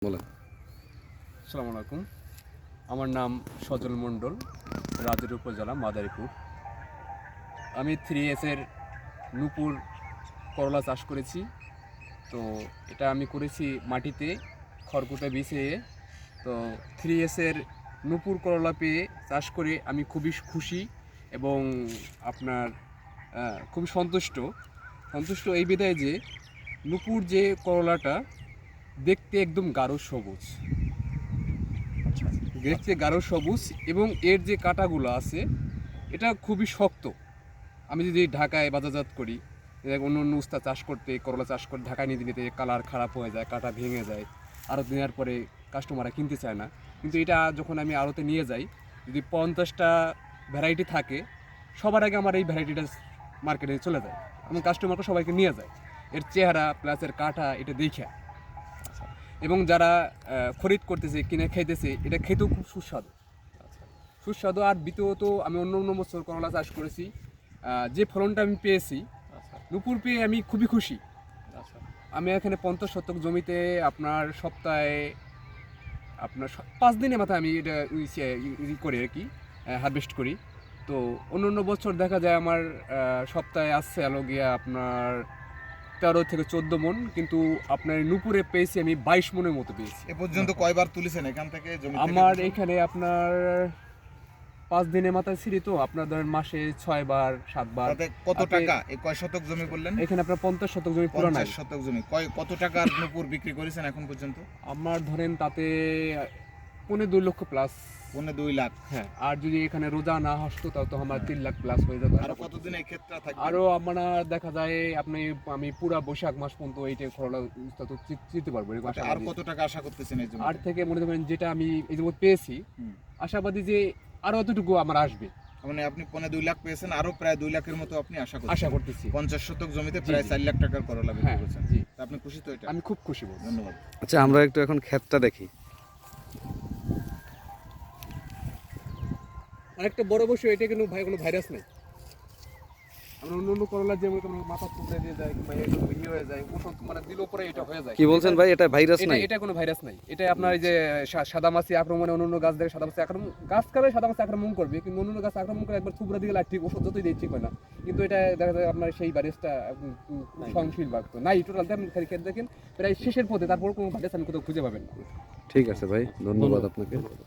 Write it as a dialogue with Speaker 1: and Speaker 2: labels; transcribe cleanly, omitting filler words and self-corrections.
Speaker 1: বলেন।
Speaker 2: আসসালামু আলাইকুম। আমার নাম সজল মণ্ডল, রাজুর উপজেলা মাদারীপুর। আমি 3S এর নূপুর করলা চাষ করেছি। তো এটা আমি করেছি মাটিতে খড়কুটো বিছিয়ে। তো 3S এর নূপুর করলা পেয়ে চাষ করে আমি খুবই খুশি এবং আপনার খুবই সন্তুষ্ট এই বিধায় যে নূপুর যে করলাটা দেখতে একদম গাঢ় সবুজ, দেখতে গাঢ় সবুজ এবং এর যে কাঁটাগুলো আছে এটা খুবই শক্ত। আমি যদি ঢাকায় বাজারজাত করি, অন্য অন্য উস্তা চাষ করতে করলা চাষ করে ঢাকায় নিতে নিতে কালার খারাপ হয়ে যায়, কাঁটা ভেঙে যায়, আড়ত নেওয়ার পরে কাস্টমাররা কিনতে চায় না। কিন্তু এটা যখন আমি আড়তে নিয়ে যাই, যদি 50টা ভ্যারাইটি থাকে, সবার আগে আমার এই ভ্যারাইটিটা মার্কেটে চলে যায় এবং কাস্টমারকে সবাইকে নিয়ে যায় এর চেহারা প্লাস এর কাঁটা এটা দেখে। এবং যারা খরিদ করতেছে, কিনে খাইতেছে, এটা খেতেও খুব সুস্বাদু। আর দ্বিতীয়ত আমি অন্য অন্য বছর করলা চাষ করেছি, যে ফলনটা আমি পেয়েছি নূপুর পেয়ে আমি খুবই খুশি। আমি এখানে 50 শতক জমিতে আপনার সপ্তাহে আপনার 5 দিনের মাথায় আমি এটা করি আর কি, হারভেস্ট করি। তো অন্য অন্য বছর দেখা যায় আমার সপ্তাহে আসছে আলো গিয়া আপনার 13 থেকে 14 মন, কিন্তু আপনার নূপুরে পেয়েছি আমি 22 মনের মতো পেয়েছি।
Speaker 3: এ পর্যন্ত কয়বার তুলেছেন এখান থেকে জমি থেকে?
Speaker 2: আমার এখানে আপনার 5 দিনের মাথায় ছিঁড়ি, তো আপনার ধরেন মাসে 6 বার 7 বার।
Speaker 3: তাতে কত টাকা? এই কয় শতক জমি বললেন?
Speaker 2: এখানে আপনার 50 শতক জমি পুরো নাই।
Speaker 3: 50 শতক জমি কত টাকার নূপুর বিক্রি করেছেন এখন পর্যন্ত?
Speaker 2: আমার ধরেন তাতে 2.5 লক্ষ প্লাস।
Speaker 3: 2.5 লাখ।
Speaker 2: হ্যাঁ, আর যদি এখানে রোজা না আসতো তাও তো আমার 3 লাখ প্লাস হয়ে যেত।
Speaker 3: আর কতদিন এই ক্ষেত্রে থাকবে?
Speaker 2: আরো আমরা দেখা যায় আমি পুরা বৈশাখ মাস পর্যন্ত এইটা খরলা তো চিনতে পারবো।
Speaker 3: আর কত টাকা আশা করতেছেন এই জমি?
Speaker 2: আর থেকে মনে করেন যেটা আমি এই জমি পেয়েছি, আশাবাদী যে আরো অতটুকু আমার আসবে।
Speaker 3: মানে আপনি 2.5 লাখ পেয়েছেন, আরো প্রায় 2 লাখের মতো আপনি আশা
Speaker 2: করতেছি।
Speaker 3: 50 শতক জমিতে প্রায় 4 লাখ টাকার করলা বিক্রি করেছেন।
Speaker 2: জি,
Speaker 3: তা আপনি খুশি তো? এটা
Speaker 2: আমি খুব খুশি বলছি।
Speaker 3: ধন্যবাদ।
Speaker 1: আচ্ছা, আমরা একটু এখন ক্ষেতটা দেখি।
Speaker 2: আরেকটা বড় বিষয়, এটা কিন্তু কোনো ভাইরাস নেই। আমরা অন্য অন্য করলা যেমন মাথা টুকরে দিয়ে যায় কিংবা হয়ে যায়, ওষুধ মানে দিলেও পরে এটা হয়ে যায়।
Speaker 1: কি বলছেন ভাই, এটা ভাইরাস নাই?
Speaker 2: এটা কোনো ভাইরাস নাই। এটা আপনার এই যে সাদামাছি আক্রমণে অন্য গাছ দেখে সাদামাছি আক্রমণ, গাছ কালে সাদামাছি আক্রমণ করবে, কিন্তু অন্য গাছ আক্রমণ করে একবার থুবড়া দিকে ঠিক ওষুধ যতই দিয়ে ঠিক হয় না। কিন্তু এটা দেখা যায় আপনার সেই ভাইরাসটা সহনশীল ভাগ তো নাই। টোটাল দেখেন প্রায় শেষের পথে, তারপর কোনো ভাইরাস আমি কোথাও খুঁজে পাবেন না।
Speaker 1: ঠিক আছে ভাই, ধন্যবাদ আপনাকে।